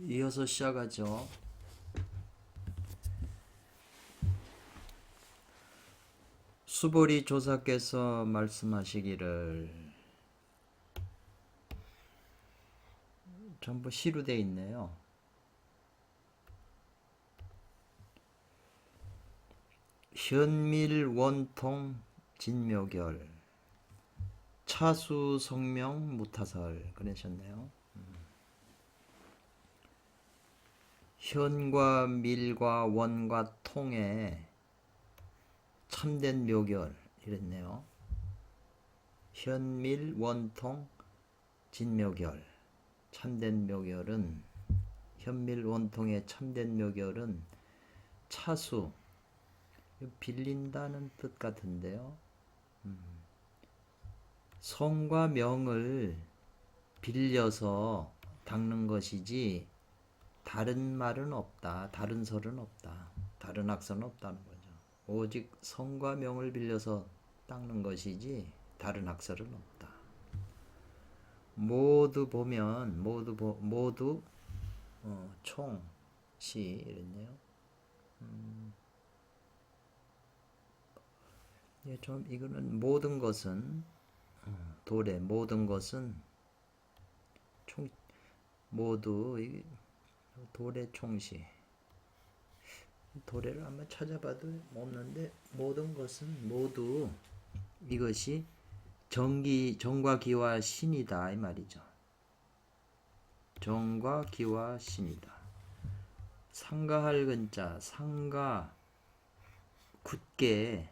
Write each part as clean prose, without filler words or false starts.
이어서 시작하죠. 수보리 조사께서 말씀하시기를, 전부 시로 돼 있네요. 현밀 원통 진묘결 차수 성명 무타설 그러셨네요. 현과 밀과 원과 통에 참된 묘결 이랬네요. 현밀 원통 진묘결 참된 묘결은, 현밀 원통의 참된 묘결은 차수, 빌린다는 뜻 같은데요. 성과 명을 빌려서 닦는 것이지 다른 말은 없다. 다른 설은 없다. 다른 학설은 없다는 거죠. 오직 성과 명을 빌려서 닦는 것이지 다른 학설은 없다. 모두 보면 모두 총시 이랬네요. 예, 좀 이거는 모든 것은 도래, 모든 것은 총, 모두 도래 총시. 도래를 한번 찾아봐도 없는데, 모든 것은 모두 이것이 정과 기와 신이다 이 말이죠. 정과 기와 신이다. 상가할 근자, 상가 굳게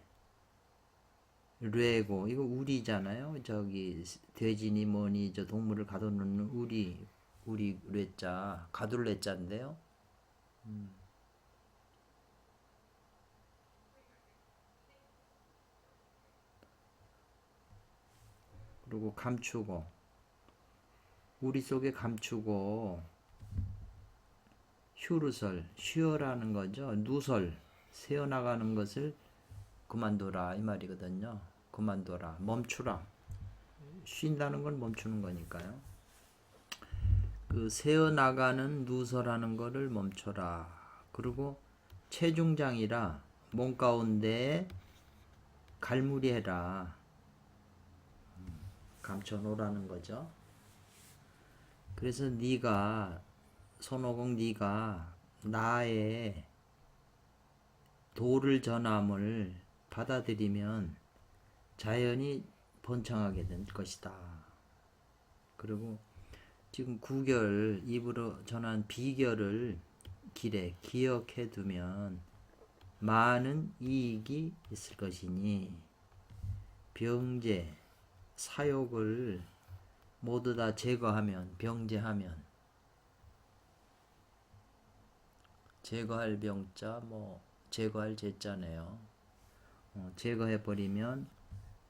뢰고, 이거 우리잖아요. 저기 돼지니 뭐니 저 동물을 가둬놓는 우리 뢰자, 가둘레자인데요. 그리고 감추고, 우리 속에 감추고, 휴르설, 쉬어라는 거죠. 누설, 새어나가는 것을 그만둬라 이 말이거든요. 그만둬라, 멈추라. 쉰다는 건 멈추는 거니까요. 그 새어나가는 누설하는 거를 멈춰라. 그리고 체중장이라 몸 가운데 갈무리해라. 감춰놓으라는 거죠. 그래서 네가, 손오공 네가 나의 도를 전함을 받아들이면 자연히 번창하게 될 것이다. 그리고 지금 구결, 입으로 전한 비결을 길에 기억해 두면 많은 이익이 있을 것이니, 병제, 사욕을 모두 다 제거하면, 병제하면, 제거할 병자, 제거할 제자네요. 제거해버리면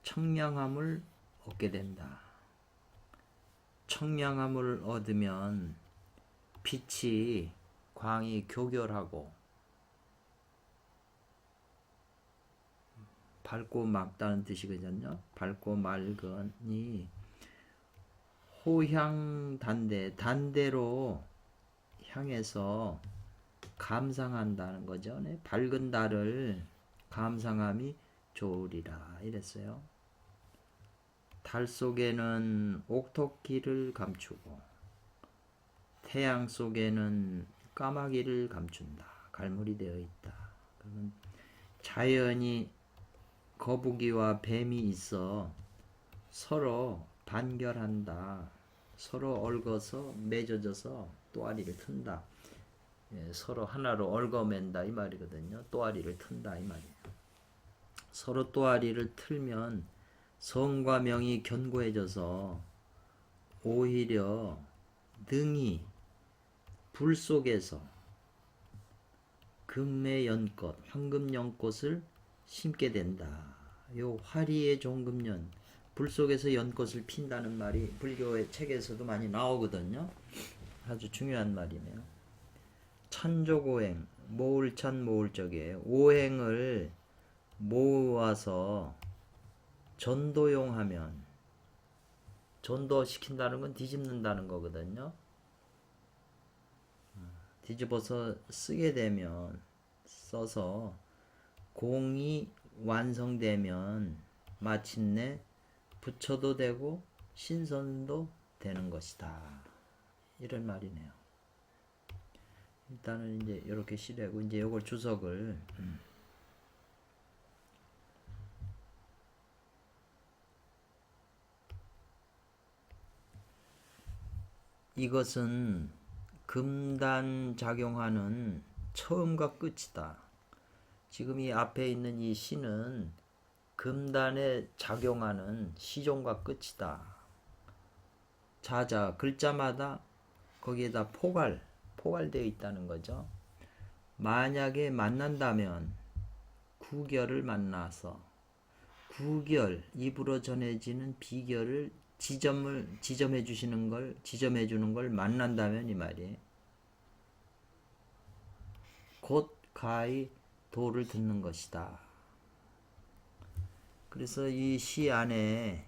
청량함을 얻게 된다. 청량함을 얻으면 빛이, 광이 교결하고 밝고 맑다는 뜻이거든요. 밝고 맑으니 호향단대, 단대로 향해서 감상한다는 거죠. 네? 밝은 달을 감상함이 좋으리라 이랬어요. 달 속에는 옥토끼를 감추고 태양 속에는 까마귀를 감춘다. 갈무리 되어 있다. 그러면 자연이 거북이와 뱀이 있어 서로 반결한다. 서로 얽어서 맺어져서 또아리를 튼다. 예, 서로 하나로 얽어맨다 이 말이거든요. 또아리를 튼다 이 말이에요. 서로 또아리를 틀면 성과 명이 견고해져서 오히려 능히 불 속에서 금의 연꽃, 황금 연꽃을 심게 된다. 요 화리의 종금연, 불 속에서 연꽃을 핀다는 말이 불교의 책에서도 많이 나오거든요. 아주 중요한 말이네요. 찬조고행, 모을찬 모을적에 오행을 모아서 전도용하면, 전도시킨다는 건 뒤집는다는 거거든요. 뒤집어서 쓰게 되면 써서 공이 완성되면 마침내 부처도 되고 신선도 되는 것이다. 이런 말이네요. 일단은 이제 이렇게 시래고 이제 요걸 주석을 이것은 금단 작용하는 처음과 끝이다. 지금 이 앞에 있는 이 시는 금단에 작용하는 시종과 끝이다. 자자 글자마다 거기에다 포괄되어 있다는 거죠. 만약에 만난다면 구결을 만나서 구결 입으로 전해지는 비결을 지점해 주는 걸 만난다면 이 말이에요. 곧 가히 도를 듣는 것이다. 그래서 이 시 안에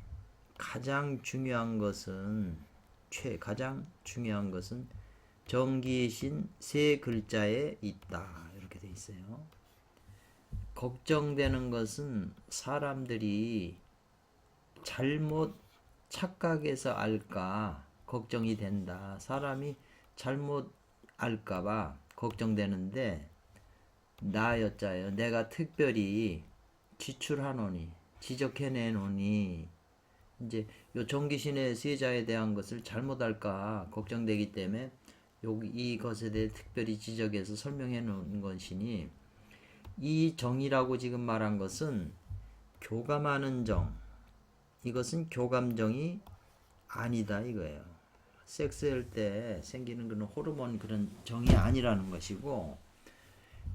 가장 중요한 것은 정기신 세 글자에 있다. 이렇게 돼 있어요. 걱정되는 것은 사람들이 잘못 착각해서 알까 걱정이 된다. 사람이 잘못 알까봐 걱정되는데 나여짜요. 내가 특별히 지적해내노니 이제 요 정기신의 세자에 대한 것을 잘못 알까 걱정되기 때문에 이것에 대해 특별히 지적해서 설명해 놓은 것이니 이 정이라고 지금 말한 것은 교감하는 정, 이것은 교감정이 아니다 이거예요. 섹스할 때 생기는 그런 호르몬 그런 정이 아니라는 것이고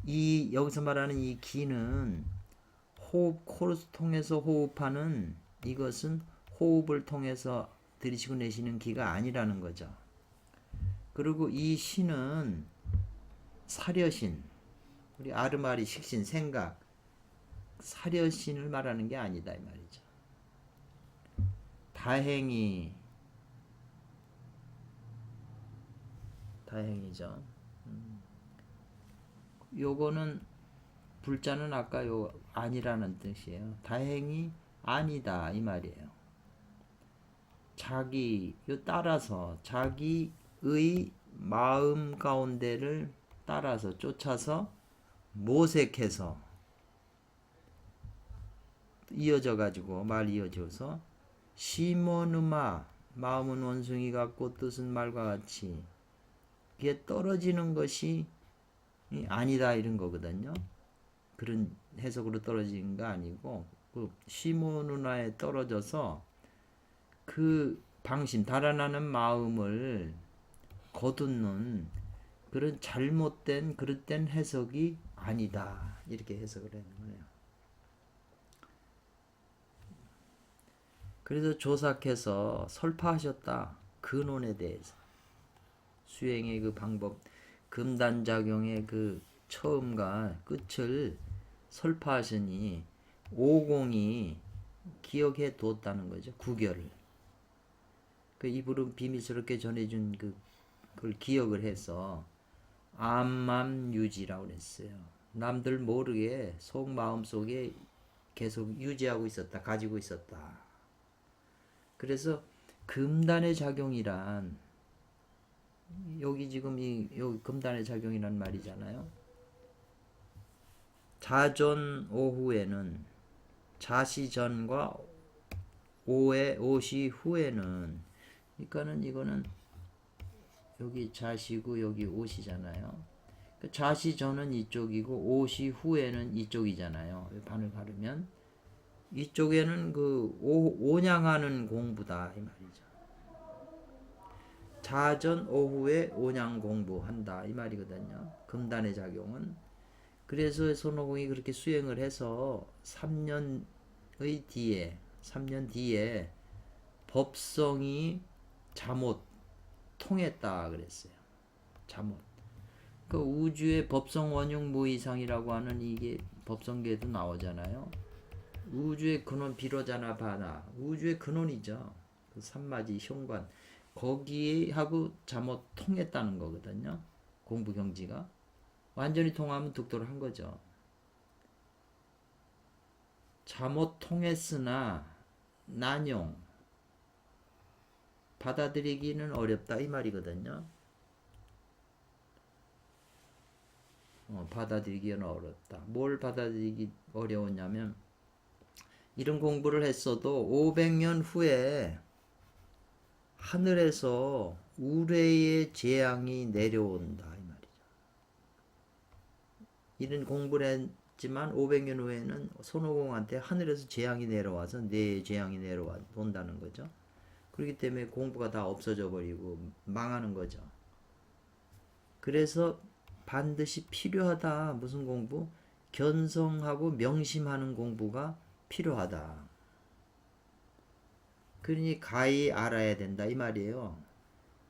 이 여기서 말하는 이 기는 호흡 코를 통해서 호흡하는 이것은 호흡을 통해서 들이쉬고 내쉬는 기가 아니라는 거죠. 그리고 이 신은 사려신, 우리 아르마리 식신 생각 사려신을 말하는 게 아니다 이 말이죠. 다행이죠. 요거는 불자는 아까 요 아니라는 뜻이에요. 다행히 아니다 이 말이에요. 따라서 자기의 마음 가운데를 따라서 쫓아서 모색해서 말이 이어져서 시모누마 마음은 원숭이 같고 뜻은 말과 같이 그게 떨어지는 것이 아니다 이런 거거든요. 그런 해석으로 떨어지는 거 아니고 그 시모누나에 떨어져서 그 방심 달아나는 마음을 거두는 그런 잘못된 그릇된 해석이 아니다 이렇게 해석을 하는 거예요. 그래서 조삭해서 설파하셨다. 근원에 대해서 수행의 그 방법 금단작용의 그 처음과 끝을 설파하시니 오공이 기억해 두었다는 거죠. 구결을 그 입으로 비밀스럽게 전해준 그걸 기억을 해서 암맘유지라고 그랬어요. 남들 모르게 속마음 속에 계속 유지하고 있었다. 가지고 있었다. 그래서 금단의 작용이란 여기 지금 여기 금단의 작용이란 말이잖아요. 자전 오후에는 자시 전과 오시 후에는 그러니까는 이거는 여기 자시고 여기 오시잖아요. 자시 전은 이쪽이고 오시 후에는 이쪽이잖아요. 반을 가르면 이쪽에는 그 오냥하는 공부다 이 말이죠. 자전 오후에 오냥 공부한다 이 말이거든요. 금단의 작용은. 그래서 손오공이 그렇게 수행을 해서 3년 뒤에 법성이 잠못 통했다 그랬어요. 잠못. 그 우주의 법성 원흉 무이상이라고 하는 이게 법성계도 나오잖아요. 우주의 근원 비로자나 바나 우주의 근원이죠. 그 삼마지 현관 거기하고 잠못 통했다는 거거든요. 공부 경지가 완전히 통하면 득도를 한 거죠. 잘못 통했으나 난용 받아들이기는 어렵다 이 말이거든요. 받아들이기는 어렵다. 뭘 받아들이기 어려웠냐면 이런 공부를 했어도 500년 후에 하늘에서 우레의 재앙이 내려온다 이 말이죠. 이런 공부를 했지만 500년 후에는 손오공한테 하늘에서 재앙이 내려와서 내 재앙이 내려온다는 거죠. 그렇기 때문에 공부가 다 없어져 버리고 망하는 거죠. 그래서 반드시 필요하다. 무슨 공부? 견성하고 명심하는 공부가 필요하다. 그러니 가히 알아야 된다 이 말이에요.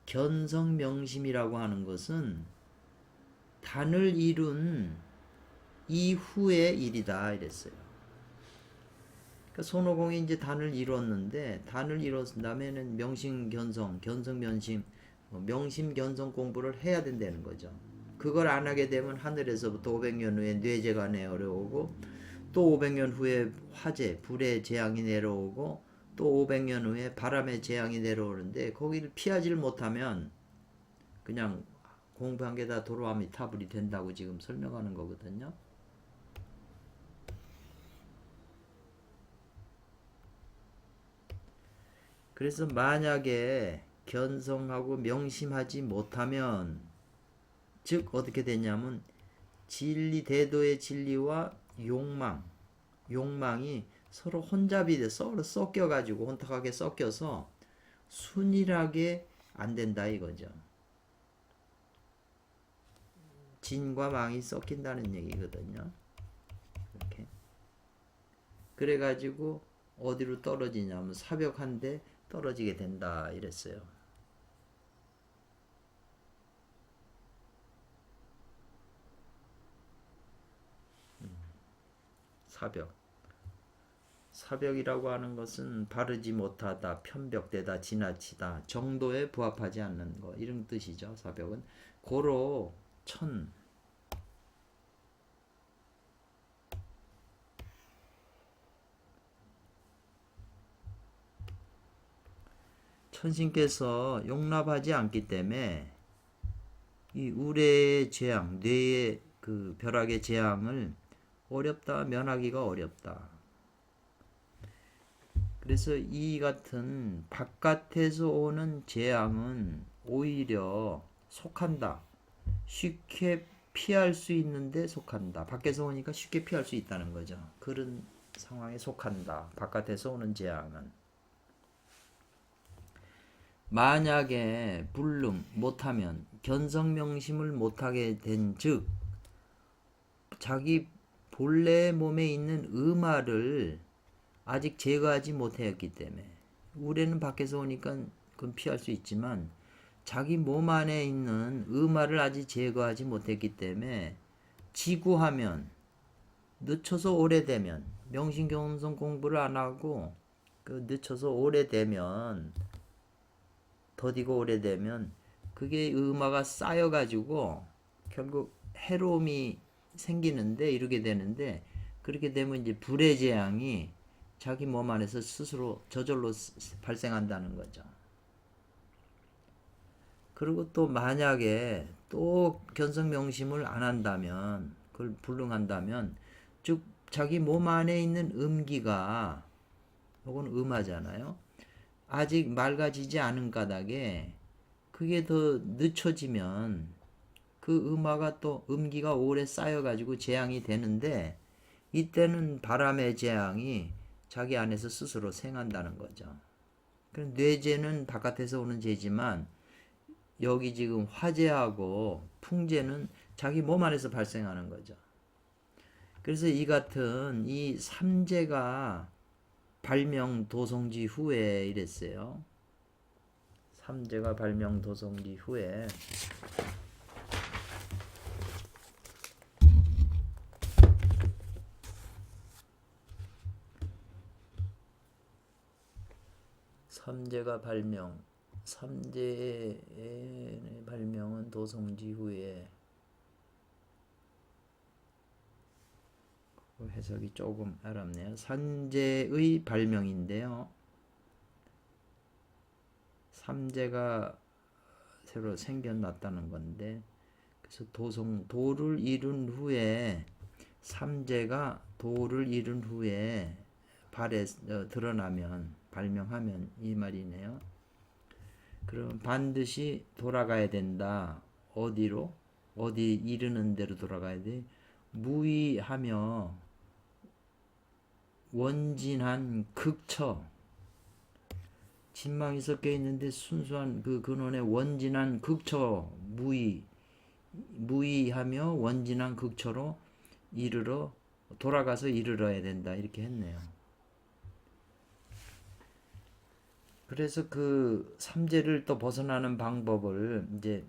견성명심이라고 하는 것은 단을 이룬 이후의 일이다 이랬어요. 그러니까 손오공이 이제 단을 이뤘는데 단을 이뤘은 다음에는 명심견성, 견성면심, 명심견성 공부를 해야 된다는 거죠. 그걸 안 하게 되면 하늘에서부터 500년 후에 뇌재가 내려오고 또 500년 후에 화재, 불의 재앙이 내려오고 또 500년 후에 바람의 재앙이 내려오는데 거기를 피하지를 못하면 그냥 공부한 게 다 도로아미타불이 된다고 지금 설명하는 거거든요. 그래서 만약에 견성하고 명심하지 못하면 즉 어떻게 되냐면 진리 대도의 진리와 욕망이 서로 혼잡이 돼 서로 섞여가지고 혼탁하게 섞여서 순일하게 안 된다 이거죠. 진과 망이 섞인다는 얘기거든요. 이렇게. 그래가지고 어디로 떨어지냐면 사벽한데 떨어지게 된다 이랬어요. 사벽이라고 하는 것은 바르지 못하다, 편벽되다, 지나치다, 정도에 부합하지 않는 거 이런 뜻이죠. 사벽은 고로 천신께서 용납하지 않기 때문에 이 우레의 재앙, 뇌의 그 벼락의 재앙을 어렵다, 면하기가 어렵다. 그래서 이 같은 바깥에서 오는 재앙은 오히려 속한다. 쉽게 피할 수 있는데 속한다. 밖에서 오니까 쉽게 피할 수 있다는 거죠. 그런 상황에 속한다. 바깥에서 오는 재앙은. 만약에 불능 못하면 견성명심을 못하게 된 즉 자기 본래 몸에 있는 음화를 아직 제거하지 못했기 때문에 우레는 밖에서 오니까 그건 피할 수 있지만 자기 몸 안에 있는 음화를 아직 제거하지 못했기 때문에 지구하면 늦춰서 오래되면 명심견성 공부를 안 하고 그 늦춰서 오래되면 더디고 오래되면 그게 음화가 쌓여가지고 결국 해로움이 생기는데 이르게 되는데 그렇게 되면 이제 불의 재앙이 자기 몸 안에서 스스로 저절로 발생한다는 거죠. 그리고 또 만약에 또 견성명심을 안 한다면 그걸 불능한다면 즉 자기 몸 안에 있는 음기가 혹은 음하잖아요. 아직 맑아지지 않은 까닭에 그게 더 늦춰지면 그 음화가 또 음기가 오래 쌓여가지고 재앙이 되는데 이때는 바람의 재앙이 자기 안에서 스스로 생한다는 거죠. 뇌재는 바깥에서 오는 재지만 여기 지금 화재하고 풍재는 자기 몸 안에서 발생하는 거죠. 그래서 이 같은 이 삼재가 발명 도성지 후에 이랬어요. 삼재가 발명 도성지 후에 삼재가 발명 삼재의 발명은 도성지 후에. 해석이 조금 어렵네요. 삼재의 발명인데요. 삼재가 새로 생겨났다는 건데, 그래서 도를 이룬 후에, 삼재가 도를 이룬 후에 드러나면, 발명하면 이 말이네요. 그럼 반드시 돌아가야 된다. 어디로? 어디 이르는 대로 돌아가야 돼? 무의하며 원진한 극처, 진망이 섞여 있는데 순수한 그 근원의 원진한 극처, 무의하며 원진한 극처로 돌아가서 이르러야 된다, 이렇게 했네요. 그래서 그 삼재를 또 벗어나는 방법을 이제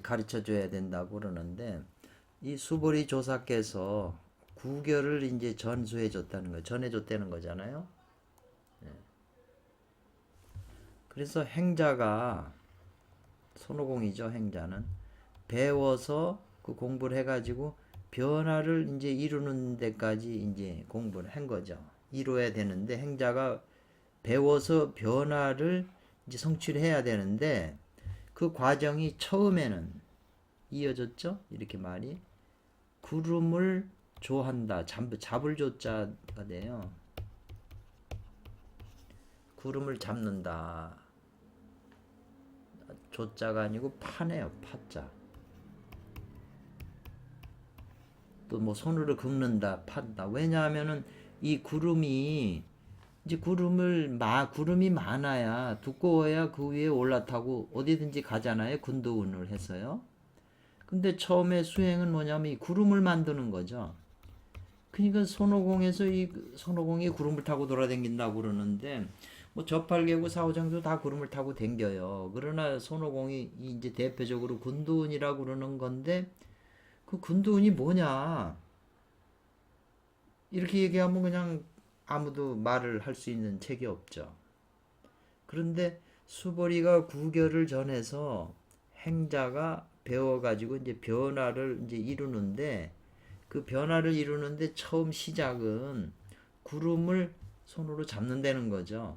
가르쳐 줘야 된다고 그러는데, 이 수보리 조사께서 구결을 이제 전수해 줬다는 거, 전해 줬다는 거잖아요. 그래서 행자가, 손오공이죠, 행자는 배워서 그 공부를 해가지고 변화를 이제 이루는 데까지 이제 공부를 한 거죠. 이루어야 되는데, 행자가 배워서 변화를 이제 성취를 해야 되는데, 그 과정이 처음에는 이어졌죠. 이렇게 말이 구름을 조한다. 잡을 조자가 돼요. 구름을 잡는다. 조자가 아니고 파네요. 파자. 또 뭐 손으로 긁는다, 판다. 왜냐하면은 이 구름이 이제 구름이 많아야, 두꺼워야 그 위에 올라타고 어디든지 가잖아요. 군도운을 해서요. 근데 처음에 수행은 뭐냐면 이 구름을 만드는 거죠. 그러니까 손오공에서 이 손오공이 구름을 타고 돌아다닌다고 그러는데, 뭐 저팔계고 사오장도 다 구름을 타고 댕겨요. 그러나 손오공이 이제 대표적으로 군도운이라고 그러는 건데, 그 군도운이 뭐냐? 이렇게 얘기하면 그냥 아무도 말을 할 수 있는 책이 없죠. 그런데 수보리가 구결을 전해서 행자가 배워가지고 이제 변화를 이제 이루는데, 그 변화를 이루는데 처음 시작은 구름을 손으로 잡는다는 거죠.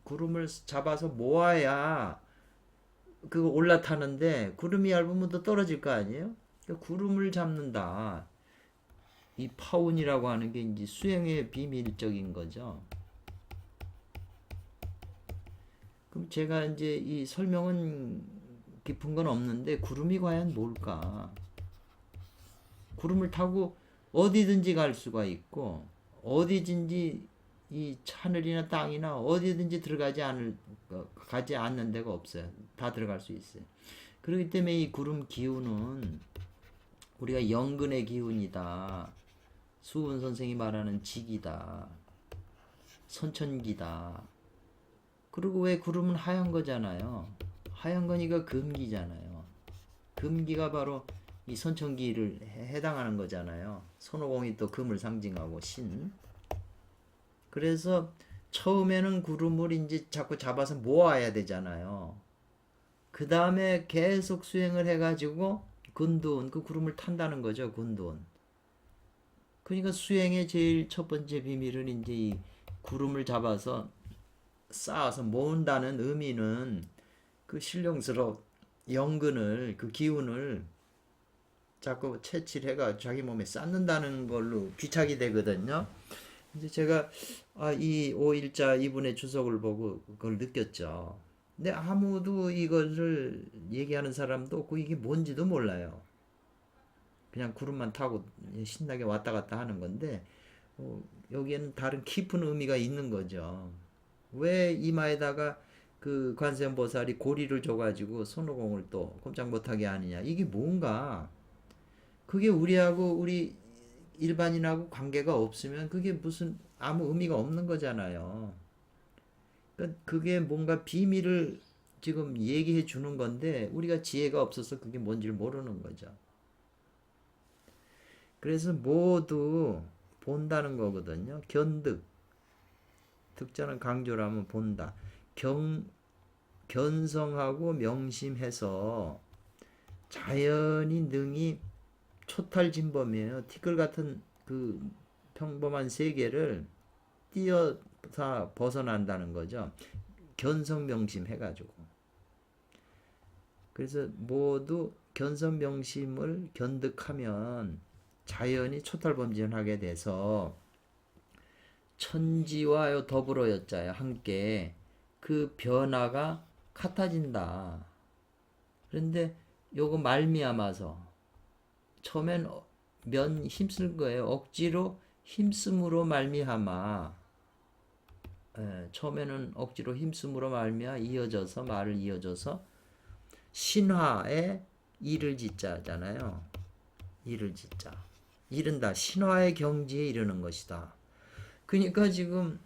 구름을 잡아서 모아야 그거 올라타는데, 구름이 얇으면 더 떨어질 거 아니에요? 그러니까 구름을 잡는다. 이 파운이라고 하는 게 이제 수행의 비밀적인 거죠. 그럼 제가 이제 이 설명은 깊은 건 없는데, 구름이 과연 뭘까? 구름을 타고 어디든지 갈 수가 있고, 어디든지 이 하늘이나 땅이나 어디든지 가지 않는 데가 없어요. 다 들어갈 수 있어요. 그렇기 때문에 이 구름 기운은 우리가 영근의 기운이다. 수은 선생이 말하는 직이다. 선천기다. 그리고 왜 구름은 하얀 거잖아요. 하얀 거니까 금기잖아요. 금기가 바로 이 선천기를 해당하는 거잖아요. 손오공이 또 금을 상징하고 신. 그래서 처음에는 구름을 이제 자꾸 잡아서 모아야 되잖아요. 그 다음에 계속 수행을 해가지고 근도운, 그 구름을 탄다는 거죠. 근도운. 그러니까 수행의 제일 첫 번째 비밀은 이제 이 구름을 잡아서 쌓아서 모은다는 의미는, 그 신령스러운 영근을, 그 기운을 자꾸 채취해가 자기 몸에 쌓는다는 걸로 귀착이 되거든요. 이제 제가 이 5일자 이분의 주석을 보고 그걸 느꼈죠. 근데 아무도 이것을 얘기하는 사람도 없고 이게 뭔지도 몰라요. 그냥 구름만 타고 신나게 왔다 갔다 하는 건데, 여기에는 다른 깊은 의미가 있는 거죠. 왜 이마에다가 그 관세음보살이 고리를 줘가지고 손오공을 또 꼼짝 못하게 하느냐? 이게 뭔가, 그게 우리 일반인하고 관계가 없으면 그게 무슨 아무 의미가 없는 거잖아요. 그러니까 그게 뭔가 비밀을 지금 얘기해 주는 건데, 우리가 지혜가 없어서 그게 뭔지를 모르는 거죠. 그래서 모두 본다는 거거든요. 견득. 득자는 강조를 하면 본다. 견성하고 명심해서 자연이 능히 초탈진범이에요. 티끌 같은 그 평범한 세계를 뛰어서 벗어난다는 거죠. 견성명심 해가지고. 그래서 모두 견성명심을 견득하면 자연이 초탈범진하게 돼서 천지와 더불어 였자야 함께 그 변화가 같아진다. 그런데 요거 말미암아서 처음엔 힘쓸 거예요. 억지로 힘씀으로 말미암아. 처음에는 억지로 힘씀으로 말미암아 이어져서 말을 이어져서 신화에 이를 짓자잖아요. 이를 짓자. 이른다. 신화의 경지에 이르는 것이다. 그러니까 지금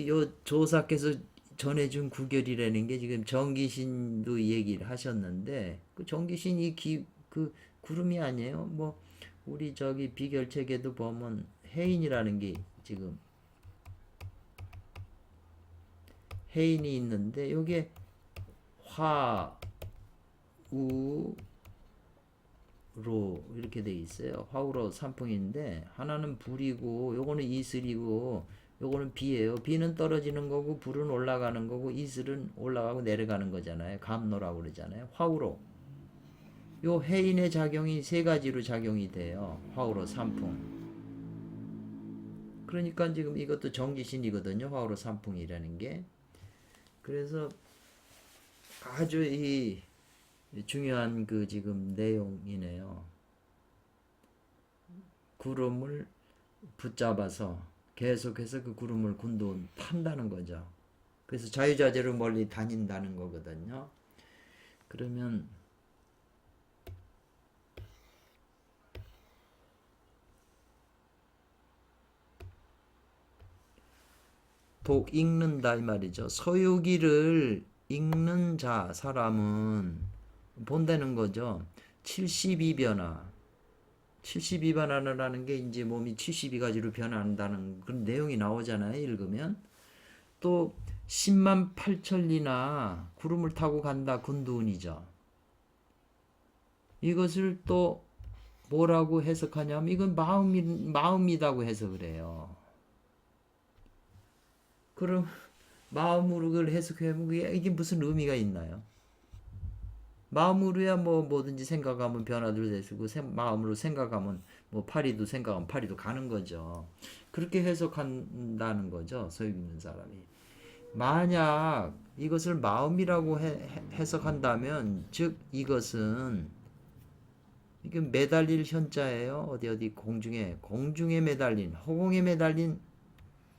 요 조사께서 전해준 구결이라는 게 지금 정기신도 얘기를 하셨는데 그 정기신이 그 구름이 아니에요. 뭐 우리 저기 비결책에도 보면 해인이라는 게 지금 해인이 있는데 요게 화, 우, 로 이렇게 돼 있어요. 화우로 삼풍인데 하나는 불이고 요거는 이슬이고 요거는 비예요. 비는 떨어지는 거고 불은 올라가는 거고 이슬은 올라가고 내려가는 거잖아요. 감노라고 그러잖아요. 화우로. 요 해인의 작용이 세 가지로 작용이 돼요. 화우로 삼풍. 그러니까 지금 이것도 정기신이거든요. 화우로 삼풍이라는 게. 그래서 아주 이 중요한 그 지금 내용이네요. 구름을 붙잡아서 계속해서 그 구름을 군도원 탄다는 거죠. 그래서 자유자재로 멀리 다닌다는 거거든요. 그러면 독 읽는다 이 말이죠. 서유기를 읽는 자 사람은 본다는 거죠. 72변화. 72변화라는 게 이제 몸이 72가지로 변한다는 그런 내용이 나오잖아요. 읽으면. 또 10만 8천리나 구름을 타고 간다. 군두운이죠. 이것을 또 뭐라고 해석하냐면 이건 마음이라고 해석을 해요. 그럼 마음으로 그걸 해석하면 이게 무슨 의미가 있나요? 마음으로야 뭐 뭐든지 생각하면 변화도 되고 마음으로 생각하면 뭐 파리도 생각하면 파리도 가는 거죠. 그렇게 해석한다는 거죠. 소유 있는 사람이. 만약 이것을 마음이라고 해석한다면 즉 이것은 이게 매달릴 현자예요. 어디 공중에 매달린 허공에 매달린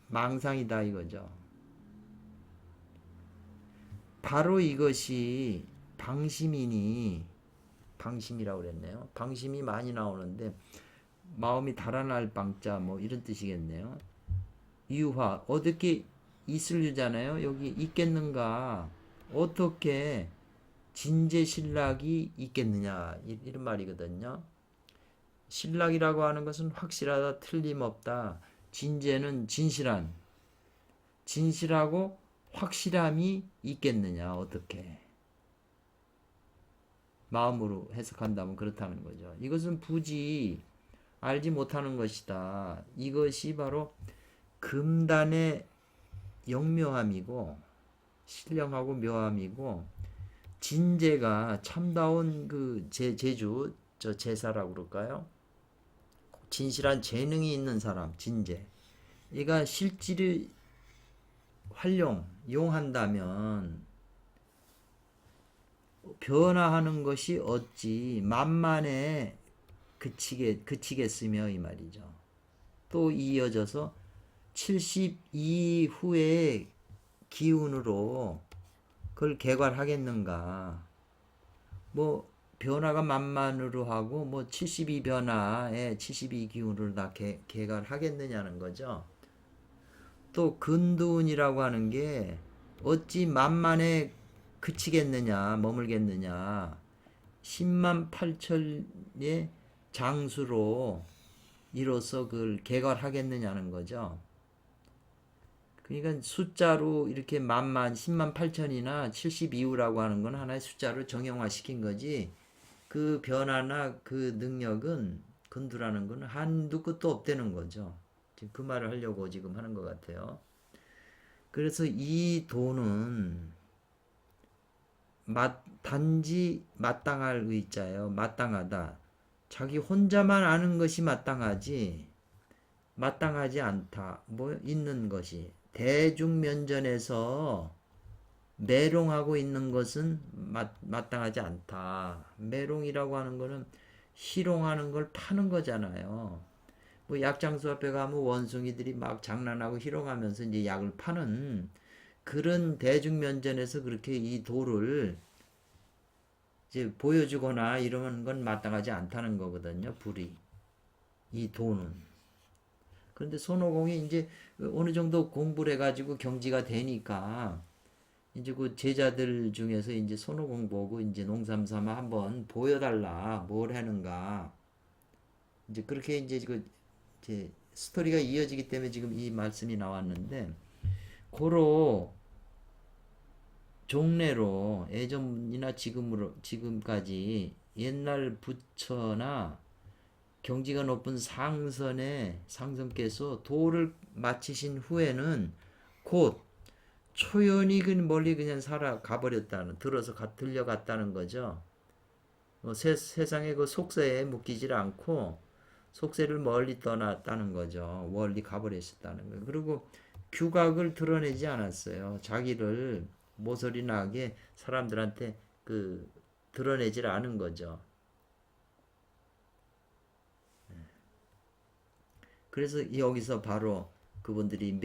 망상이다 이거죠. 바로 이것이 방심이라고 그랬네요. 방심이 많이 나오는데 마음이 달아날 방자 뭐 이런 뜻이겠네요. 유화 어떻게 있을 유잖아요. 여기 있겠는가 어떻게 진제신락이 있겠느냐 이런 말이거든요. 신락이라고 하는 것은 확실하다 틀림없다. 진제는 진실하고 확실함이 있겠느냐 어떻게 마음으로 해석한다면 그렇다는 거죠. 이것은 부지 알지 못하는 것이다. 이것이 바로 금단의 영묘함이고 신령하고 묘함이고 진제가 참다운 그 제주 저 제사라고 그럴까요? 진실한 재능이 있는 사람 진제. 얘가 실질을 용한다면 변화하는 것이 어찌 만만에 그치겠으며 이 말이죠. 또 이어져서 70 이후의 기운으로 그걸 개괄하겠는가. 뭐 변화가 만만으로 하고 뭐 72변화에 72기운으로 다 개괄하겠느냐는 거죠. 또 근두운이라고 하는 게 어찌 만만에 그치겠느냐 머물겠느냐 10만 8천의 장수로 이로써 그걸 개괄하겠느냐는 거죠. 그러니까 숫자로 이렇게 만만 10만 8천이나 72우라고 하는 건 하나의 숫자로 정형화시킨 거지. 그 변화나 그 능력은 건두라는 건 한두 끝도 없다는 거죠. 지금 그 말을 하려고 지금 하는 것 같아요. 그래서 이 도는 단지 마땅할 의자예요. 마땅하다. 자기 혼자만 아는 것이 마땅하지 마땅하지 않다. 뭐 있는 것이 대중면전에서 매롱하고 있는 것은 마땅하지 않다. 매롱이라고 하는 거는 희롱하는 걸 파는 거잖아요. 뭐 약장수 앞에 가면 원숭이들이 막 장난하고 희롱하면서 이제 약을 파는 그런 대중면전에서 그렇게 이 도를 이제 보여주거나 이러는 건 마땅하지 않다는 거거든요. 불이. 이 도는. 그런데 손오공이 이제 어느 정도 공부를 해가지고 경지가 되니까 이제 그 제자들 중에서 이제 손오공 보고 이제 농삼삼아 한번 보여달라. 뭘 하는가. 이제 그렇게 이제 그 이제 스토리가 이어지기 때문에 지금 이 말씀이 나왔는데 고로 종래로 예전이나 지금까지 옛날 부처나 경지가 높은 상선께서 도를 마치신 후에는 곧 초연히 멀리 그냥 살아가 버렸다는 들려갔다는 거죠. 세상의 그 속세에 묶이질 않고 속세를 멀리 떠났다는 거죠. 멀리 가버렸다는 거예요. 그리고 규각을 드러내지 않았어요. 자기를 모서리 나게 사람들한테 드러내질 않은 거죠. 그래서 여기서 바로 그분들이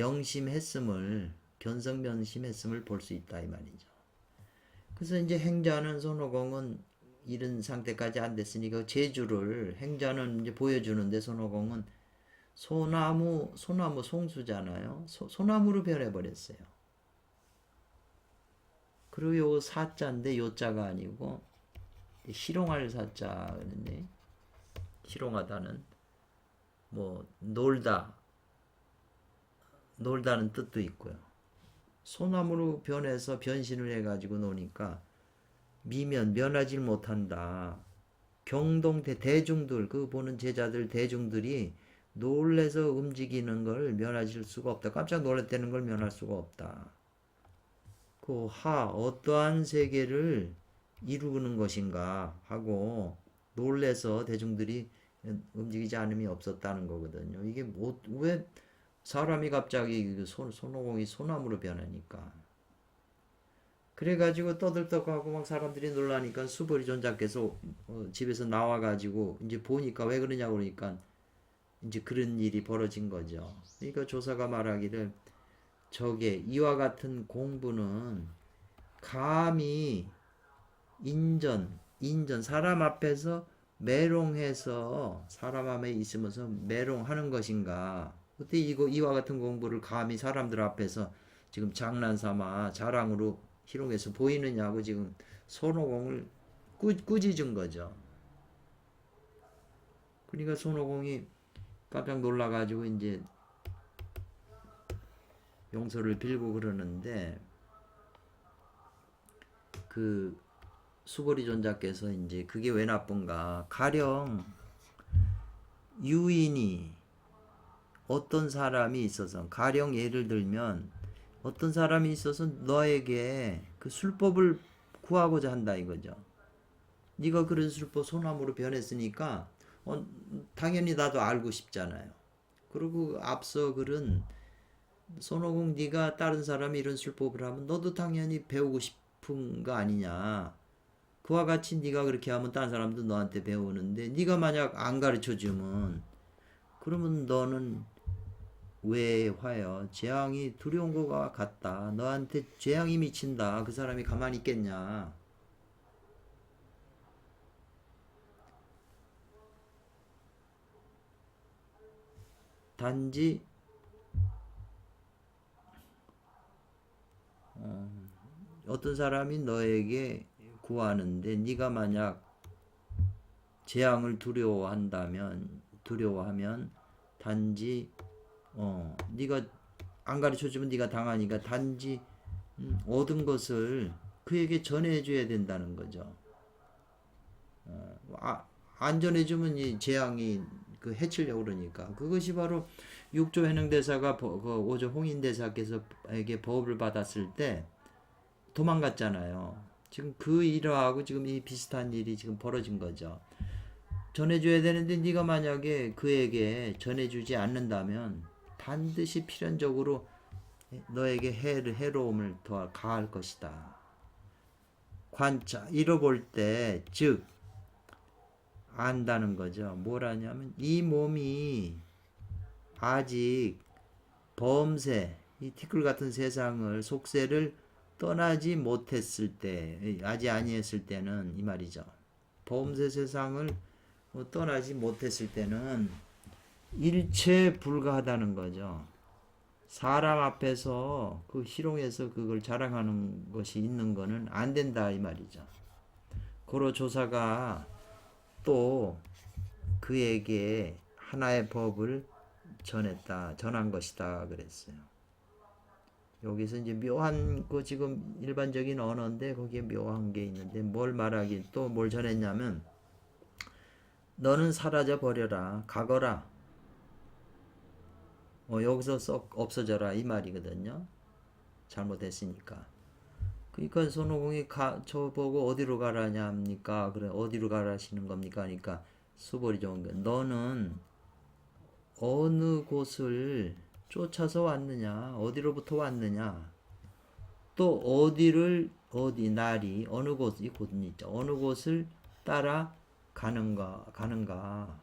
견성명심했음을 볼 수 있다 이 말이죠. 그래서 이제 행자는 손오공은 이런 상태까지 안 됐으니까 제주를 행자는 이제 보여주는데 손오공은 소나무 송수잖아요. 소나무로 변해버렸어요. 그리고 요 사자인데 요자가 아니고 희롱할 사자인데 희롱하다는 뭐 놀다는 뜻도 있고요. 소나무로 변신을 해가지고 노니까 면하지 못한다. 대중들 보는 제자들 대중들이 놀래서 움직이는 걸 면하실 수가 없다. 깜짝 놀랐다는 걸 면할 수가 없다. 어떠한 세계를 이루는 것인가 하고 놀래서 대중들이 움직이지 않음이 없었다는 거거든요. 이게 왜 사람이 갑자기 손오공이 소나무로 변하니까. 그래가지고 떠들떡하고 막 사람들이 놀라니까 수보리 존자께서 집에서 나와가지고 이제 보니까 왜 그러냐고 그러니까 이제 그런 일이 벌어진 거죠. 그러니까 조사가 말하기를 이와 같은 공부는 감히 사람 앞에서 매롱해서 사람 앞에 있으면서 매롱하는 것인가. 그때 이와 같은 공부를 감히 사람들 앞에서 지금 장난삼아 자랑으로 희롱해서 보이느냐고 지금 손오공을 꾸짖은 거죠. 그러니까 손오공이 깜짝 놀라가지고 이제 용서를 빌고 그러는데 수보리 존자께서 이제 그게 왜 나쁜가. 가령 유인이 어떤 사람이 있어서 가령 예를 들면 어떤 사람이 있어서 너에게 그 술법을 구하고자 한다 이거죠. 네가 그런 술법 소나무로 변했으니까 당연히 나도 알고 싶잖아요. 그리고 앞서 글은 손오공 네가 다른 사람이 이런 술법을 하면 너도 당연히 배우고 싶은 거 아니냐. 그와 같이 네가 그렇게 하면 다른 사람도 너한테 배우는데 네가 만약 안 가르쳐주면 그러면 너는 왜 화요? 재앙이 두려운 것과 같다. 너한테 재앙이 미친다. 그 사람이 가만히 있겠냐? 단지 어떤 사람이 너에게 구하는데 네가 만약 재앙을 두려워하면 단지 네가 안 가르쳐주면 네가 당하니까 단지 얻은 것을 그에게 전해줘야 된다는 거죠. 안 전해주면 이 재앙이 그 해치려고 그러니까 그것이 바로 6조 해능대사가 그 5조 홍인대사께서에게 법을 받았을 때 도망갔잖아요. 지금 그 일하고 지금 이 비슷한 일이 지금 벌어진 거죠. 전해줘야 되는데 네가 만약에 그에게 전해주지 않는다면 반드시 필연적으로 너에게 해로움을 더 가할 것이다. 관자 잃어볼 때 즉 안다는 거죠. 뭐라냐면 이 몸이 아직 범세 이 티끌 같은 세상을 속세를 떠나지 못했을 때 아직 아니했을 때는 이 말이죠. 범세 세상을 떠나지 못했을 때는 일체 불가하다는 거죠. 사람 앞에서 그 희롱해서 그걸 자랑하는 것이 있는 거는 안 된다 이 말이죠. 고로 조사가 또 그에게 하나의 법을 전한 것이다 그랬어요. 여기서 이제 묘한 그 지금 일반적인 언어인데 거기에 묘한 게 있는데 뭘 말하긴 또 뭘 전했냐면 너는 사라져 버려라 가거라 여기서 썩 없어져라 이 말이거든요. 잘못했으니까. 그러니까 손오공이 저보고 어디로 가라냐 합니까? 그래 어디로 가라시는 겁니까? 그러니까 수벌이 좋은 게 너는 어느 곳을 쫓아서 왔느냐? 어디로부터 왔느냐? 또 어디 날이 어느 곳 이 곳은 있죠. 어느 곳을 따라 가는가?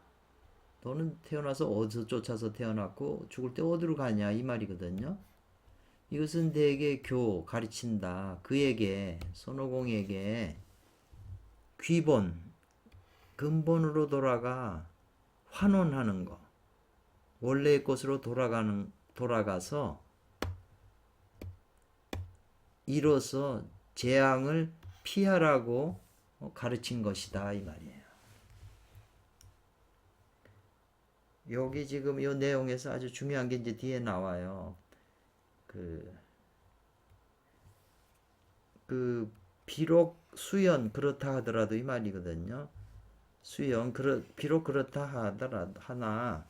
너는 태어나서 어디서 쫓아서 태어났고 죽을 때 어디로 가냐 이 말이거든요. 이것은 대개 가르친다. 그에게 손오공에게 근본으로 환원하는 거. 원래의 곳으로 돌아가서 이로써 재앙을 피하라고 가르친 것이다 이 말이에요. 여기 지금 이 내용에서 아주 중요한 게 이제 뒤에 나와요. 비록 수연 그렇다 하더라도 이 말이거든요. 비록 그렇다 하나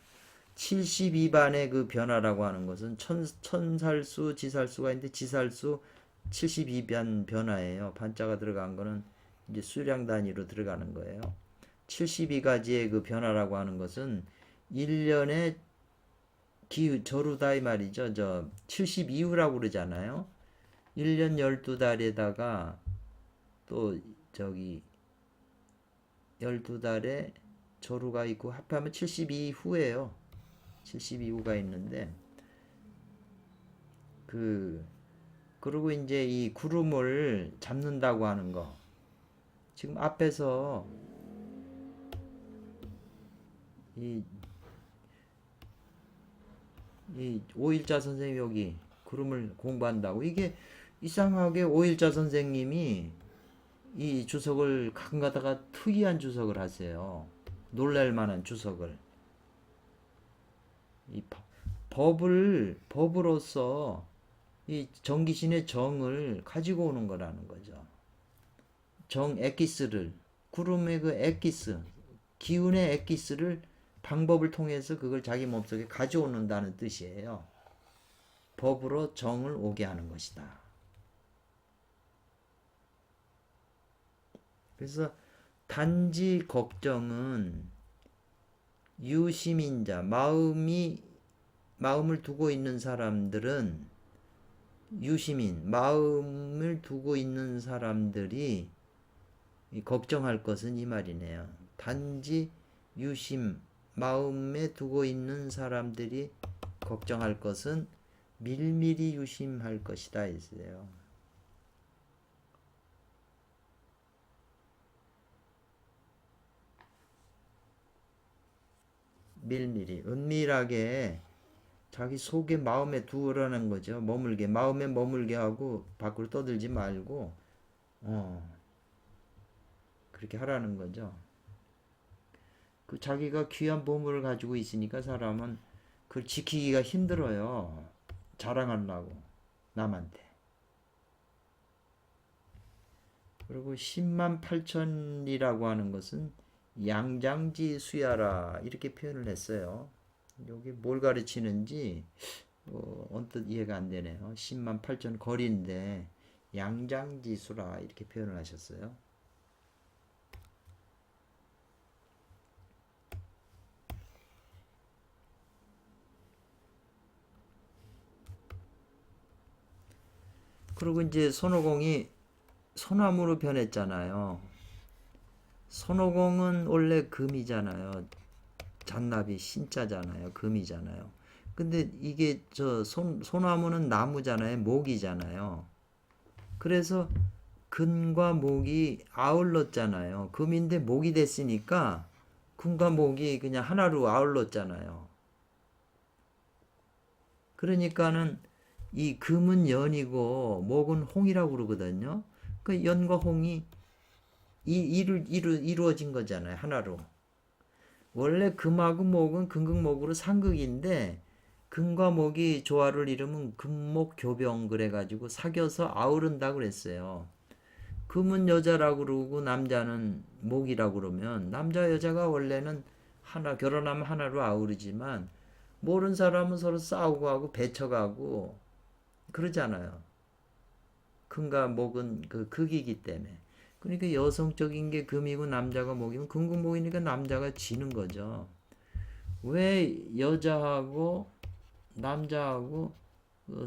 72반의 그 변화라고 하는 것은 천살수 지살수가 있는데 지살수 72반 변화예요. 반자가 들어간 거는 이제 수량 단위로 들어가는 거예요. 72가지의 그 변화라고 하는 것은 1년의 저루다 이 말이죠. 72후라고 그러잖아요. 1년 12달에다가 또 12달에 저루가 있고 합하면 72후예요. 72후가 있는데 그리고 이제 이 구름을 잡는다고 하는 거. 지금 앞에서 이 오일자 선생님 여기 구름을 공부한다고 이게 이상하게 오일자 선생님이 이 주석을 가끔 가다가 특이한 주석을 하세요. 놀랄만한 주석을. 이 법으로서 이 정기신의 정을 가지고 오는 거라는 거죠. 엑기스를 구름의 그 엑기스 기운의 엑기스를 방법을 통해서 그걸 자기 몸속에 가져오는다는 뜻이에요. 법으로 정을 오게 하는 것이다. 그래서 단지 걱정은 유심인자 마음을 두고 있는 사람들은 마음을 두고 있는 사람들이 걱정할 것은 이 말이네요. 단지 마음에 두고 있는 사람들이 걱정할 것은 밀밀히 유심할 것이다 했어요. 은밀하게 자기 속에 마음에 두으라는 거죠. 마음에 머물게 하고 밖으로 떠들지 말고 그렇게 하라는 거죠. 자기가 귀한 보물을 가지고 있으니까 사람은 그걸 지키기가 힘들어요. 자랑하려고 남한테. 그리고 10만 8천이라고 하는 것은 양장지 수야라 이렇게 표현을 했어요. 여기 뭘 가르치는지 언뜻 이해가 안 되네요. 10만 8천 거리인데 양장지수라 이렇게 표현을 하셨어요. 그리고 이제 손오공이 소나무로 변했잖아요. 손오공은 원래 금이잖아요. 잔나비 신자잖아요. 금이잖아요. 근데 이게 소나무는 나무잖아요. 목이잖아요. 그래서 금과 목이 아울렀잖아요. 금인데 목이 됐으니까 금과 목이 그냥 하나로 아울렀잖아요. 그러니까는 이 금은 연이고 목은 홍이라고 그러거든요. 그 연과 홍이 이루어진 거잖아요. 하나로. 원래 금하고 목은 금극목으로 상극인데 금과 목이 조화를 이루면 금목교병 그래가지고 사귀어서 아우른다 그랬어요. 금은 여자라고 그러고 남자는 목이라고 그러면 남자 여자가 원래는 하나 결혼하면 하나로 아우르지만 모르는 사람은 서로 싸우고 하고 배쳐가고 그러잖아요. 금과 목은 그 극이기 때문에. 그러니까 여성적인 게 금이고 남자가 목이면 금극목이니까 남자가 지는 거죠. 왜 여자하고 남자하고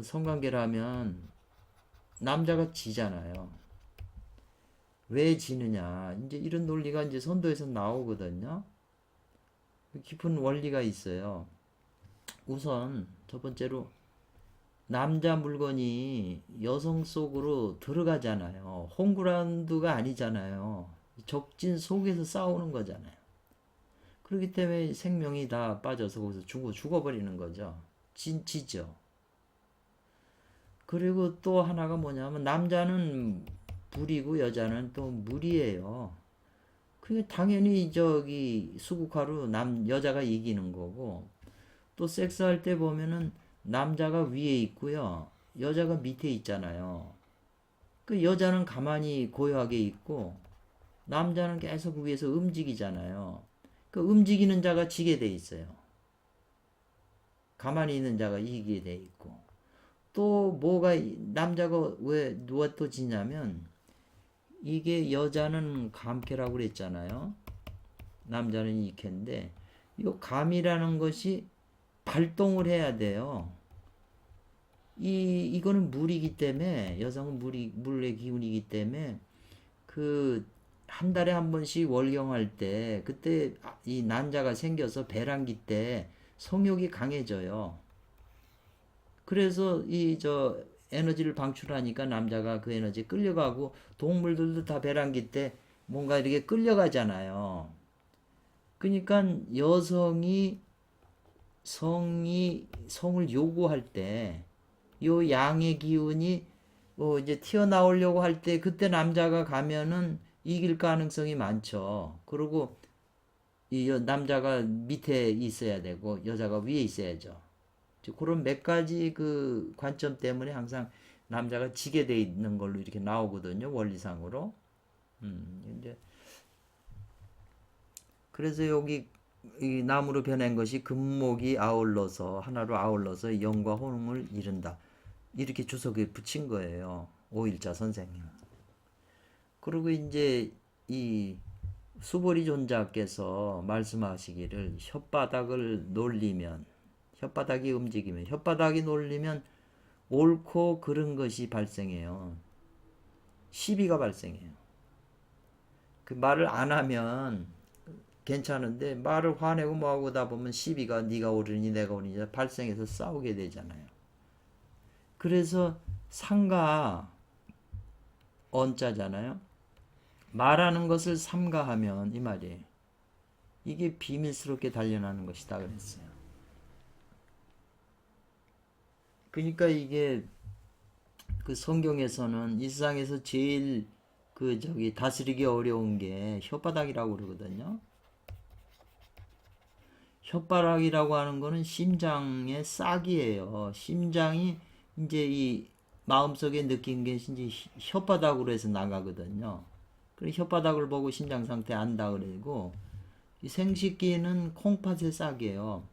성관계를 하면 남자가 지잖아요. 왜 지느냐. 이제 이런 논리가 이제 선도에서 나오거든요. 깊은 원리가 있어요. 우선 첫 번째로 남자 물건이 여성 속으로 들어가잖아요. 홈그라운드가 아니잖아요. 적진 속에서 싸우는 거잖아요. 그렇기 때문에 생명이 다 빠져서 거기서 죽어버리는 거죠. 지죠. 그리고 또 하나가 뭐냐면 남자는 불이고 여자는 또 물이에요. 그게 당연히 저기 수국하로 여자가 이기는 거고 또 섹스할 때 보면은 남자가 위에 있고요. 여자가 밑에 있잖아요. 그 여자는 가만히 고요하게 있고 남자는 계속 위에서 움직이잖아요. 그 움직이는 자가 지게 돼 있어요. 가만히 있는 자가 이기게 돼 있고 또 뭐가 남자가 왜 누가 또 지냐면 이게 여자는 감캐라고 그랬잖아요. 남자는 이캐인데 이 감이라는 것이 발동을 해야 돼요. 이거는 물이기 때문에 여성은 물의 기운이기 때문에 그 한 달에 한 번씩 월경할 때 그때 이 난자가 생겨서 배란기 때 성욕이 강해져요. 그래서 에너지를 방출하니까 남자가 그 에너지에 끌려가고 동물들도 다 배란기 때 뭔가 이렇게 끌려가잖아요. 그러니까 여성이 성을 요구할 때 요 양의 기운이 이제 튀어나오려고 할 때 그때 남자가 가면은 이길 가능성이 많죠. 그리고 이 남자가 밑에 있어야 되고 여자가 위에 있어야죠. 그런 몇 가지 그 관점 때문에 항상 남자가 지게 돼 있는 걸로 이렇게 나오거든요. 원리상으로. 이제 그래서 여기 이 나무로 변한 것이 금목이 아울러서 하나로 아울러서 영과 혼을 이룬다. 이렇게 주석에 붙인 거예요. 오일자 선생님. 그리고 이제 이 수보리 존자께서 말씀하시기를 혓바닥이 움직이면 혓바닥이 놀리면 옳고 그른 것이 발생해요. 시비가 발생해요. 그 말을 안 하면 괜찮은데 말을 화내고 뭐하고 하다 보면 시비가 네가 옳으니 내가 옳으니 발생해서 싸우게 되잖아요. 그래서 상가 언자잖아요. 말하는 것을 삼가하면 이 말이에요. 이게 비밀스럽게 단련하는 것이다 그랬어요. 그러니까 이게 그 성경에서는 이 세상에서 제일 다스리기 어려운 게 혓바닥이라고 그러거든요. 혓바닥이라고 하는 거는 심장의 싹이에요. 심장이 이제 이 마음속에 느낀 게 이제 혓바닥으로 해서 나가거든요. 그래 혓바닥을 보고 심장 상태 안다 그러고 이 생식기는 콩팥의 싹이에요.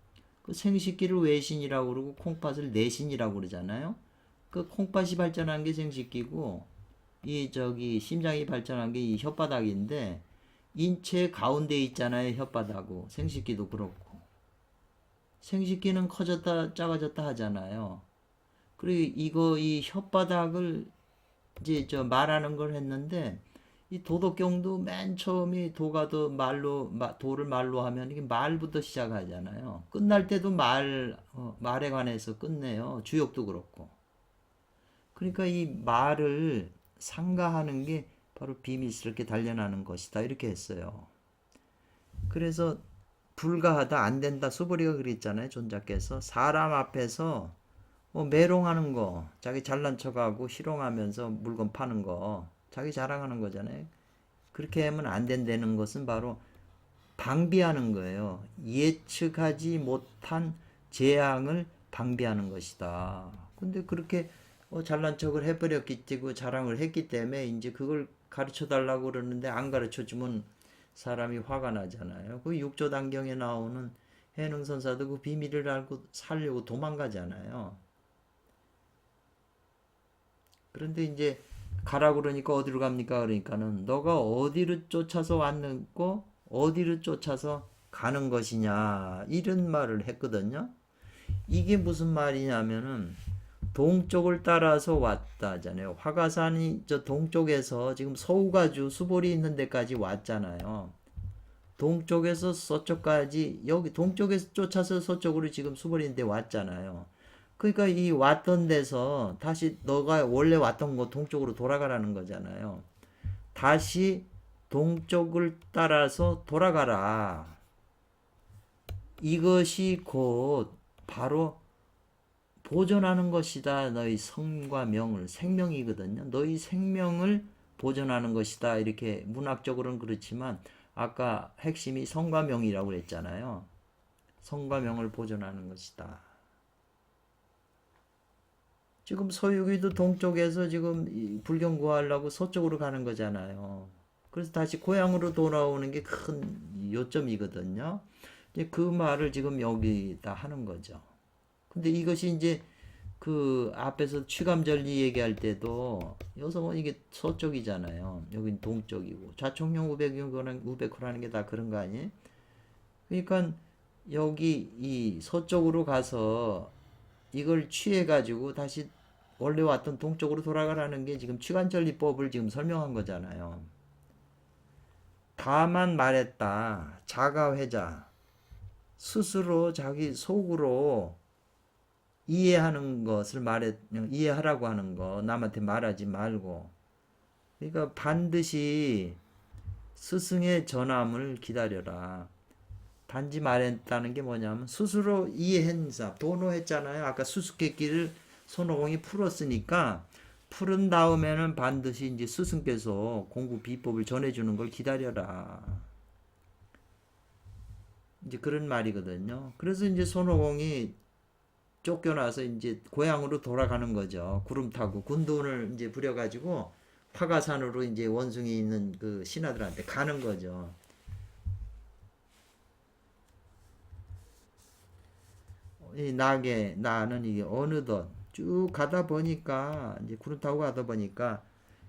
그 생식기를 외신이라고 그러고 콩팥을 내신이라고 그러잖아요. 그 콩팥이 발전한 게 생식기고 이 저기 심장이 발전한 게 이 혓바닥인데 인체 가운데 있잖아요. 혓바닥고 생식기도 그렇고 생식기는 커졌다 작아졌다 하잖아요. 그리고 이거 이 혓바닥을 이제 저 말하는 걸 했는데 이 도덕경도 맨 처음에 도가도 말로 도를 말로 하면 이게 말부터 시작하잖아요. 끝날 때도 말에 관해서 끝내요. 주역도 그렇고. 그러니까 이 말을 상가하는 게 바로 비밀스럽게 단련하는 것이다 이렇게 했어요. 그래서 불가하다 안 된다 수보리가 그랬잖아요. 존자께서 사람 앞에서 메롱하는 거 자기 잘난 척하고 희롱하면서 물건 파는 거 자기 자랑하는 거잖아요. 그렇게 하면 안 된다는 것은 바로 방비하는 거예요. 예측하지 못한 재앙을 방비하는 것이다. 근데 그렇게 잘난 척을 해버렸기 때문에 자랑을 했기 때문에 이제 그걸 가르쳐 달라고 그러는데 안 가르쳐 주면 사람이 화가 나잖아요. 그 육조단경에 나오는 해능선사도 그 비밀을 알고 살려고 도망가잖아요. 그런데 이제 가라 그러니까 어디로 갑니까? 그러니까는 너가 어디를 쫓아서 왔는고 어디를 쫓아서 가는 것이냐 이런 말을 했거든요. 이게 무슨 말이냐면은 동쪽을 따라서 왔다잖아요. 화가산이 저 동쪽에서 지금 서우가주 수보리 있는 데까지 왔잖아요. 동쪽에서 서쪽까지 여기 동쪽에서 쫓아서 서쪽으로 지금 수보리 있는 데 왔잖아요. 그러니까 이 왔던 데서 다시 너가 원래 왔던 곳 동쪽으로 돌아가라는 거잖아요. 다시 동쪽을 따라서 돌아가라. 이것이 곧 바로 보존하는 것이다. 너희 성과 명을 생명이거든요. 너희 생명을 보존하는 것이다. 이렇게 문학적으로는 그렇지만 아까 핵심이 성과 명이라고 그랬잖아요. 성과 명을 보존하는 것이다. 지금 서유기도 동쪽에서 지금 불경 구하려고 서쪽으로 가는 거잖아요. 그래서 다시 고향으로 돌아오는 게 큰 요점이거든요. 이제 그 말을 지금 여기다 하는 거죠. 근데 이것이 이제 그 앞에서 취감전리 얘기할 때도 여성은 이게 서쪽이잖아요. 여긴 동쪽이고 좌총령 우백호라는 게 다 그런 거 아니에요? 그러니까 여기 이 서쪽으로 가서 이걸 취해가지고 다시 원래 왔던 동쪽으로 돌아가라는 게 지금 취관전리법을 지금 설명한 거잖아요. 다만 말했다. 자가회자. 스스로 자기 속으로 이해하는 것을 이해하라고 하는 거. 남한테 말하지 말고. 그러니까 반드시 스승의 전함을 기다려라. 단지 말했다는 게 뭐냐면 스스로 이해했사. 도노했잖아요. 아까 수수께끼를 손오공이 풀었으니까 풀은 다음에는 반드시 이제 스승께서 공부 비법을 전해주는 걸 기다려라. 이제 그런 말이거든요. 그래서 이제 손오공이 쫓겨나서 이제 고향으로 돌아가는 거죠. 구름 타고 군돈을 이제 부려가지고 화가산으로 이제 원숭이 있는 그 신하들한테 가는 거죠. 이 나는 이게 어느덧 쭉 가다 보니까 이제 구름 타고 가다 보니까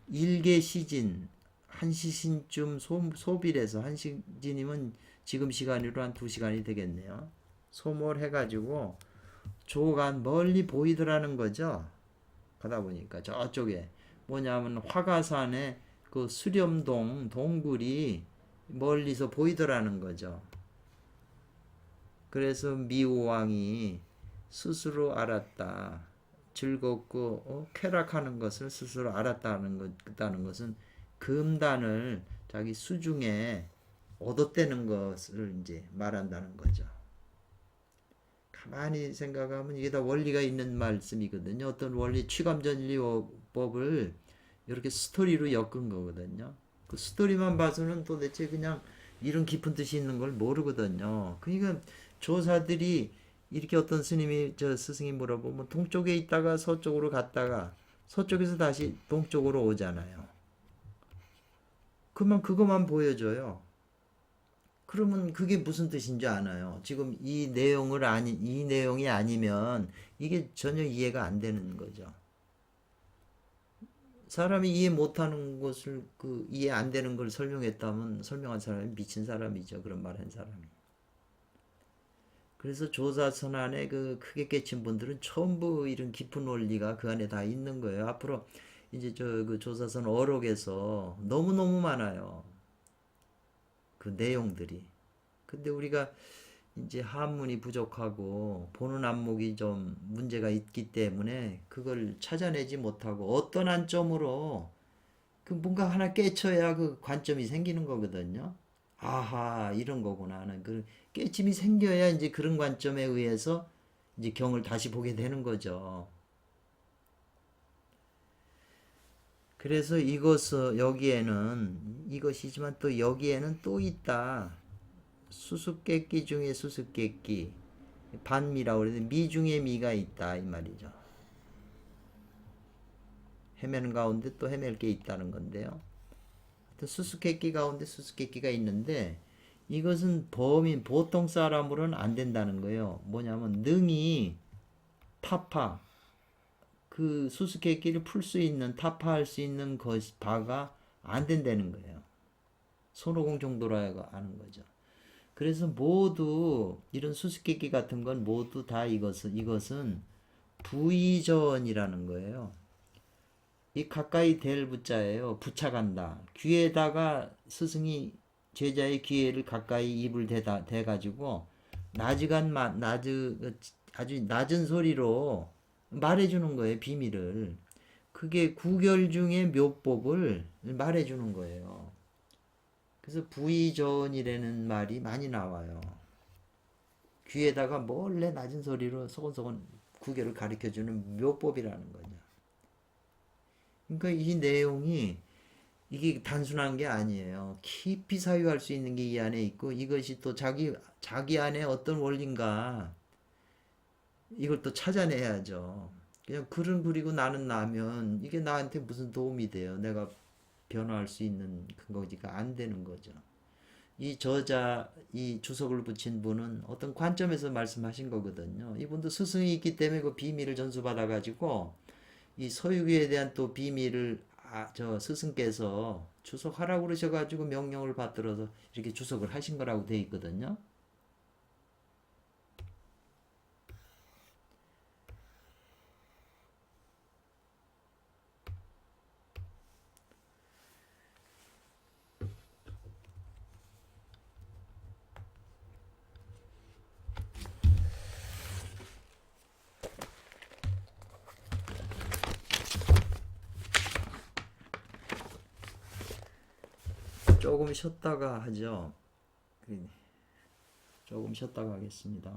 일개 시진 한 시신쯤 소빌해서 한 시진이면 지금 시간으로 한 2시간이 되겠네요. 소몰해가지고 조간 멀리 보이더라는 거죠. 가다 보니까 저쪽에 뭐냐면 화가산의 그 수렴동 동굴이 멀리서 보이더라는 거죠. 그래서 미호왕이 스스로 알았다. 즐겁고 쾌락하는 것을 스스로 알았다는 것은 금단을 자기 수중에 얻었다는 것을 이제 말한다는 거죠. 가만히 생각하면 이게 다 원리가 있는 말씀이거든요. 어떤 원리 취감전리법을 이렇게 스토리로 엮은 거거든요. 그 스토리만 봐서는 도대체 그냥 이런 깊은 뜻이 있는 걸 모르거든요. 그러니까 조사들이 이렇게 어떤 스님이 저 스승이 물어보면 동쪽에 있다가 서쪽으로 갔다가 서쪽에서 다시 동쪽으로 오잖아요. 그러면 그것만 보여줘요. 그러면 그게 무슨 뜻인지 아나요? 지금 이 내용이 아니면 이게 전혀 이해가 안 되는 거죠. 사람이 이해 못하는 것을 이해 안 되는 걸 설명했다면 설명한 사람이 미친 사람이죠. 그런 말 한 사람이. 그래서 조사선안에 크게 깨친 분들은 전부 이런 깊은 원리가 그 안에 다 있는 거예요. 앞으로 이제 조사선 어록에서 너무너무 많아요. 그 내용들이. 근데 우리가 이제 한문이 부족하고 보는 안목이 좀 문제가 있기 때문에 그걸 찾아내지 못하고 어떤 한점으로 뭔가 하나 깨쳐야 그 관점이 생기는 거거든요. 아하, 이런 거구나 하는 그 깨침이 생겨야 이제 그런 관점에 의해서 이제 경을 다시 보게 되는 거죠. 그래서 여기에는 이것이지만 또 여기에는 또 있다. 수수께끼 중에 수수께끼, 반미라고 그러는데 미 중에 미가 있다 이 말이죠. 헤매는 가운데 또 헤맬 게 있다는 건데요. 수수께끼 가운데 수수께끼가 있는데 이것은 보통 사람으로는 안 된다는 거예요. 뭐냐면 능히 타파, 그 수수께끼를 풀 수 있는, 타파할 수 있는 바가 안 된다는 거예요. 손오공 정도라 하는 거죠. 그래서 모두 이런 수수께끼 같은 건 모두 다 이것은 부의전이라는 거예요. 이 가까이 될 부자예요. 부착한다. 귀에다가 스승이 제자의 귀에를 가까이 입을 대가지고 아주 낮은 소리로 말해주는 거예요. 비밀을. 그게 구결 중에 묘법을 말해주는 거예요. 그래서 부의전이라는 말이 많이 나와요. 귀에다가 몰래 낮은 소리로 소곤소곤 구결을 가르쳐주는 묘법이라는 거죠. 그러니까 이 내용이 이게 단순한 게 아니에요. 깊이 사유할 수 있는 게 이 안에 있고 이것이 또 자기 안에 어떤 원리인가 이걸 또 찾아내야죠. 그냥 글은 그리고 나는 나면 이게 나한테 무슨 도움이 돼요. 내가 변화할 수 있는 근거지가 안 되는 거죠. 이 주석을 붙인 분은 어떤 관점에서 말씀하신 거거든요. 이분도 스승이 있기 때문에 그 비밀을 전수받아가지고 이 서유기에 대한 또 비밀을 저 스승께서 주석하라고 그러셔가지고 명령을 받들어서 이렇게 주석을 하신 거라고 돼 있거든요. 조금 쉬었다가 하죠. 조금 쉬었다가 하겠습니다.